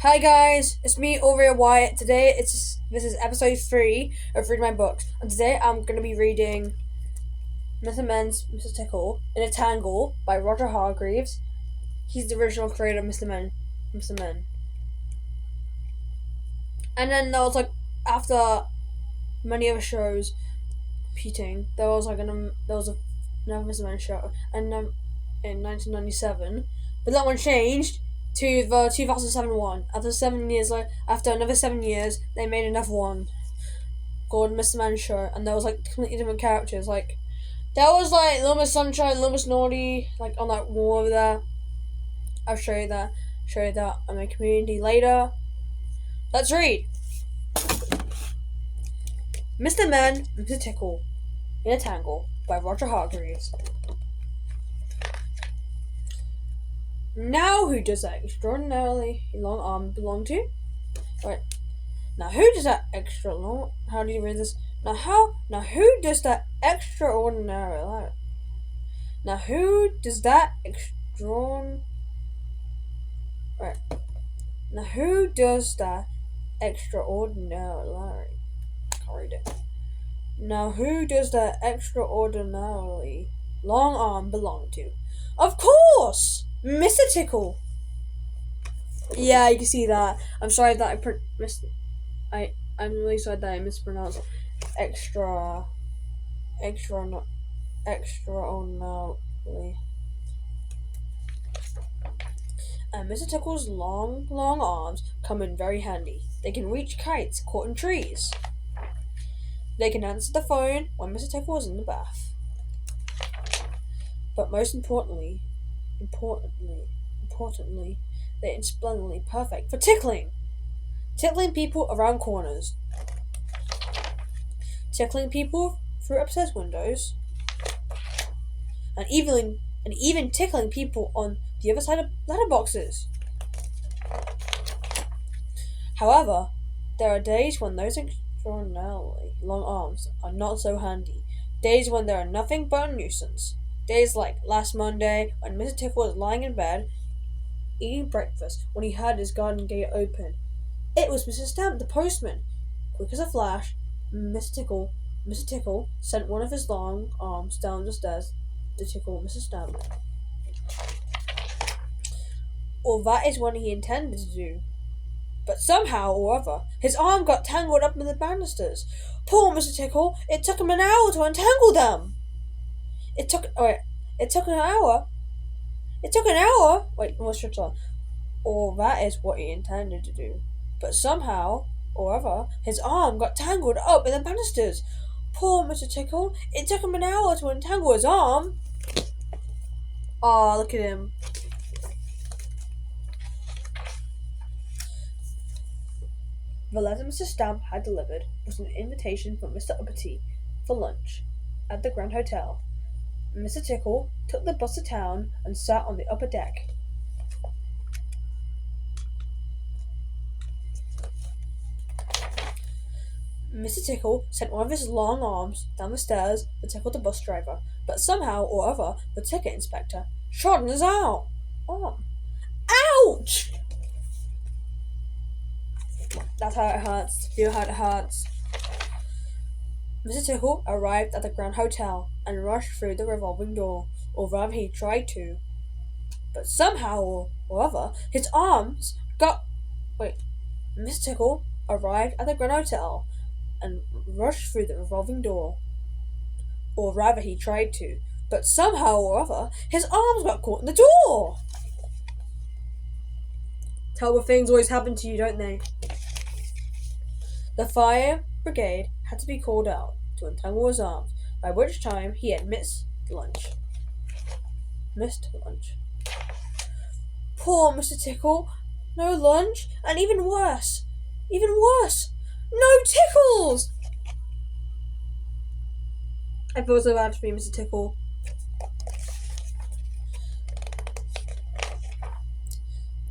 Hi guys, it's me, Aurea Wyatt. Today this is episode 3 of Read My Books, and today I'm gonna be reading Mr. Men's Mr. Tickle in a Tangle by Roger Hargreaves. He's the original creator of Mr. Men. And then there was after many other shows competing, there was another Mr. Men show, and in 1997, but that one changed to the 2007 one. After another 7 years, they made another one called Mr. Man Show, and there was completely different characters. There was Little Miss Sunshine, Little Miss Naughty, on that wall over there. I'll show you that on my community later. Let's read. Mr. Man, Mr. Tickle, in a Tangle by Roger Hargreaves. Now who does that extraordinarily long arm belong to? Right. Now who does that extra long? How do you read this? Now who does that extraordinary? Now who does that extraordinary? Right. Now who does that extraordinarily? I can't read it. Now who does that extraordinarily long arm belong to? Of course, Mr. Tickle. Yeah, you can see that. I'm sorry that I'm really sorry that I mispronounced extraordinarily. And Mr. Tickle's long arms come in very handy. They can reach kites caught in trees. They can answer the phone when Mr. Tickle is in the bath. But most importantly, they're splendidly perfect for tickling. Tickling people around corners. Tickling people through upstairs windows. And even tickling people on the other side of letterboxes. However, there are days when those extraordinarily long arms are not so handy. Days when they are nothing but a nuisance. Days like last Monday when Mr. Tickle was lying in bed, eating breakfast, when he heard his garden gate open. It was Mr. Stamp, the postman. Quick as a flash, Mr. Tickle sent one of his long arms down the stairs to tickle Mr. Stamp. Or that is what he intended to do. But somehow or other, his arm got tangled up in the banisters. Poor Mr. Tickle! It took him an hour to untangle them. It took an hour. Wait, what's your turn? Or that is what he intended to do. But somehow or other, his arm got tangled up in the banisters. Poor Mr. Tickle! It took him an hour to untangle his arm. Aw, look at him. The letter Mr. Stamp had delivered was an invitation from Mr. Uppity for lunch at the Grand Hotel. Mr. Tickle took the bus to town and sat on the upper deck. Mr. Tickle sent one of his long arms down the stairs to tickle the bus driver, but somehow or other the ticket inspector shot in his arm. Ouch! That's how it hurts. Feel how it hurts. Mr. Tickle arrived at the Grand Hotel and rushed through the revolving door, or rather he tried to. But somehow or other, his arms got... Mr. Tickle arrived at the Grand Hotel and rushed through the revolving door. Or rather he tried to. But somehow or other, his arms got caught in the door! Terrible things always happen to you, don't they? The fire brigade had to be called out to untangle his arms, by which time he had missed lunch. Poor Mr. Tickle! No lunch, and even worse, no tickles! I feel so bad for me, Mr. Tickle.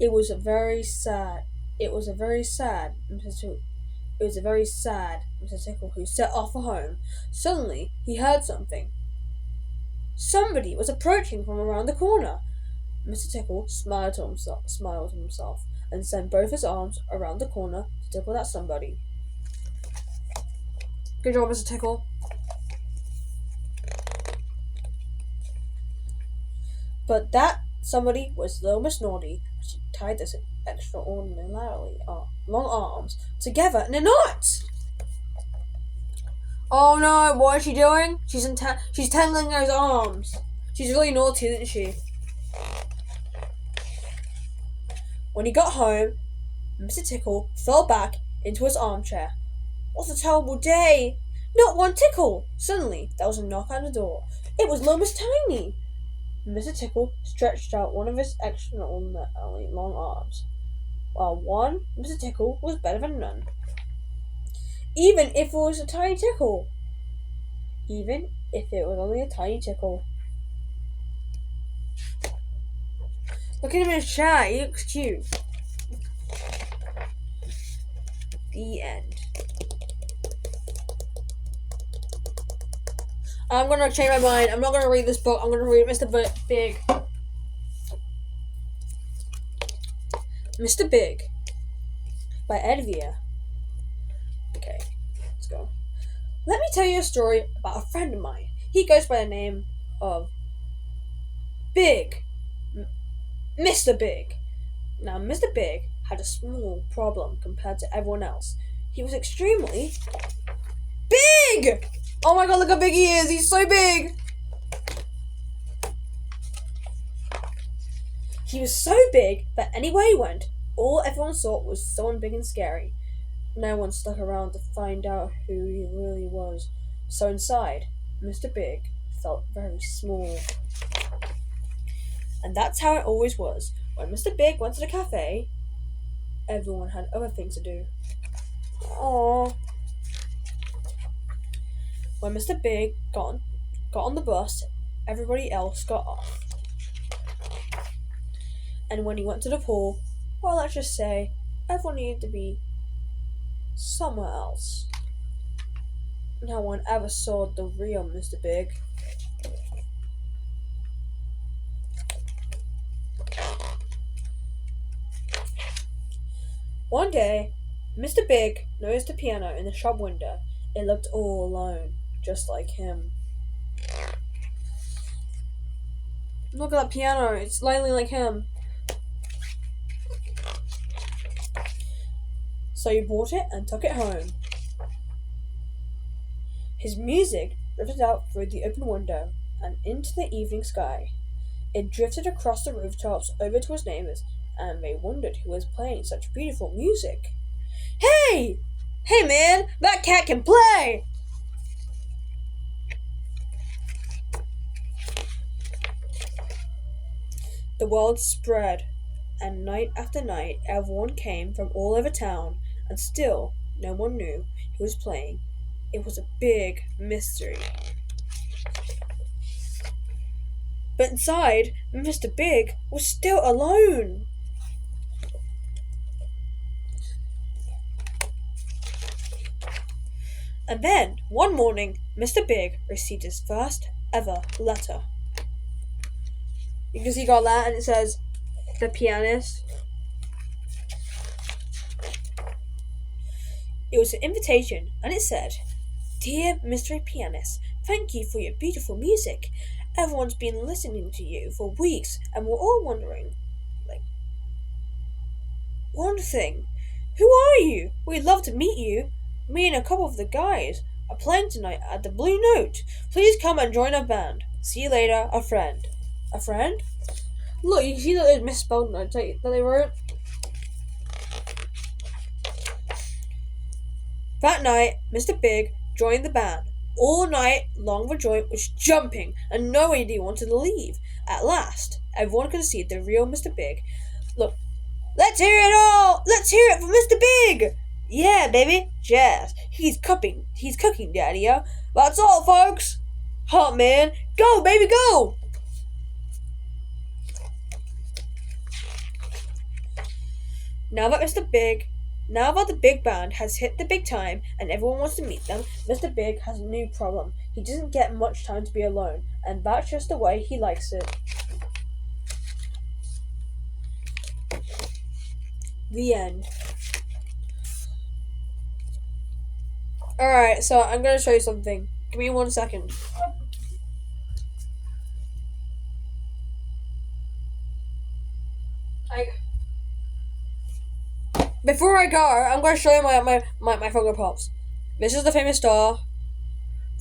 It was a very sad Mr. Tickle who set off for home. Suddenly, he heard something. Somebody was approaching from around the corner. Mr. Tickle smiled to himself, and sent both his arms around the corner to tickle that somebody. Good job, Mr. Tickle. But that somebody was little Miss Naughty. She tied this extraordinarily long arms together in a knot. Oh no, what is she doing? She's tangling those arms. She's really naughty, isn't she? When he got home, Mr. Tickle fell back into his armchair. What a terrible day! Not one tickle! Suddenly, there was a knock at the door. It was little Miss Tiny. Mr. Tickle stretched out one of his extraordinarily long arms. While one Mr. Tickle was better than none. Even if it was a tiny tickle. Even if it was only a tiny tickle. Look at him in his chair. He looks cute. The end. I'm going to change my mind. I'm not going to read this book. I'm going to read Mr. Big. Mr. Big by Ed Vere. Okay, let's go. Let me tell you a story about a friend of mine. He goes by the name of Big. Mr. Big. Now, Mr. Big had a small problem compared to everyone else. He was extremely big! Oh my god, look how big he is! He's so big! He was so big that anywhere he went, all everyone saw was someone big and scary. No one stuck around to find out who he really was. So inside, Mr. Big felt very small. And that's how it always was. When Mr. Big went to the cafe, everyone had other things to do. Aww. When Mr. Big got on the bus, everybody else got off. And when he went to the pool, well, let's just say, everyone needed to be somewhere else. No one ever saw the real Mr. Big. One day, Mr. Big noticed a piano in the shop window. It looked all alone, just like him. Look at that piano, it's slightly like him. So he bought it and took it home. His music drifted out through the open window and into the evening sky. It drifted across the rooftops over to his neighbors, and they wondered who was playing such beautiful music. Hey! Hey man, that cat can play! The word spread, and night after night everyone came from all over town, and still no one knew who was playing. It was a big mystery. But inside, Mr. Big was still alone. And then, one morning, Mr. Big received his first ever letter. You can see he got that, and it says, "The pianist." It was an invitation, and it said, "Dear mystery pianist, thank you for your beautiful music. Everyone's been listening to you for weeks, and we're all wondering, one thing. Who are you? We'd love to meet you. Me and a couple of the guys are playing tonight at the Blue Note. Please come and join our band. See you later, a friend." A friend? Look, you can see that there's misspelled notes that they wrote. That night, Mr. Big joined the band. All night long the joint was jumping, and nobody wanted to leave. At last, everyone could see the real Mr. Big. Look, let's hear it all! Let's hear it for Mr. Big! Yeah, baby, jazz. He's cooking, Daddy-o. That's all, folks. Hot man, go, baby, go! Now that the big band has hit the big time and everyone wants to meet them, Mr. Big has a new problem. He doesn't get much time to be alone, and that's just the way he likes it. The end. Alright, so I'm gonna show you something. Give me 1 second. Before I go, I'm gonna show you my Funko Pops. This is the famous star.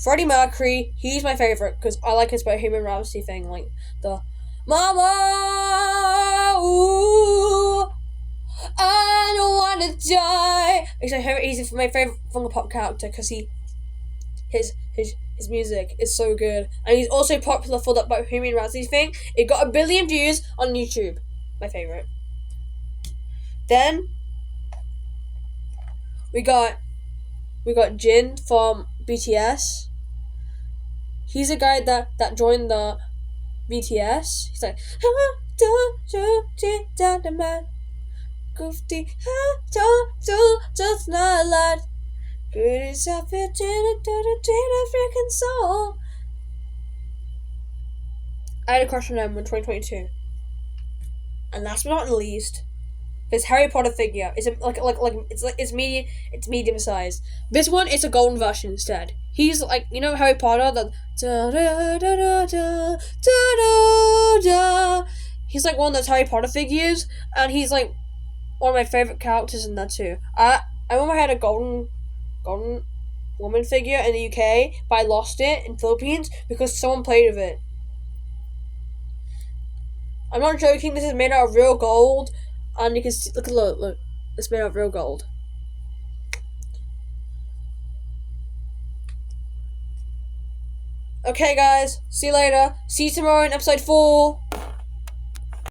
Freddie Mercury, he's my favorite because I like his Bohemian Rhapsody thing, like the Mama, ooh, I don't wanna die. He's my favorite Funko Pop character because his music is so good, and he's also popular for that Bohemian Rhapsody thing. It got 1 billion views on YouTube. My favorite. Then we got Jin from BTS. He's a guy that joined the BTS. He's like, just not a lot. Good is a freaking soul. I had a crush on him in 2022. And last but not least, this Harry Potter figure is it's medium sized. This one is a golden version instead. He's like, you know, Harry Potter, the da da da da da da da. He's like one of those Harry Potter figures, and he's like one of my favorite characters in that too. I remember I had a golden woman figure in the UK, but I lost it in Philippines because someone played with it. I'm not joking. This is made out of real gold, and you can see, look. It's made out of real gold. Okay, guys. See you later. See you tomorrow in episode 4.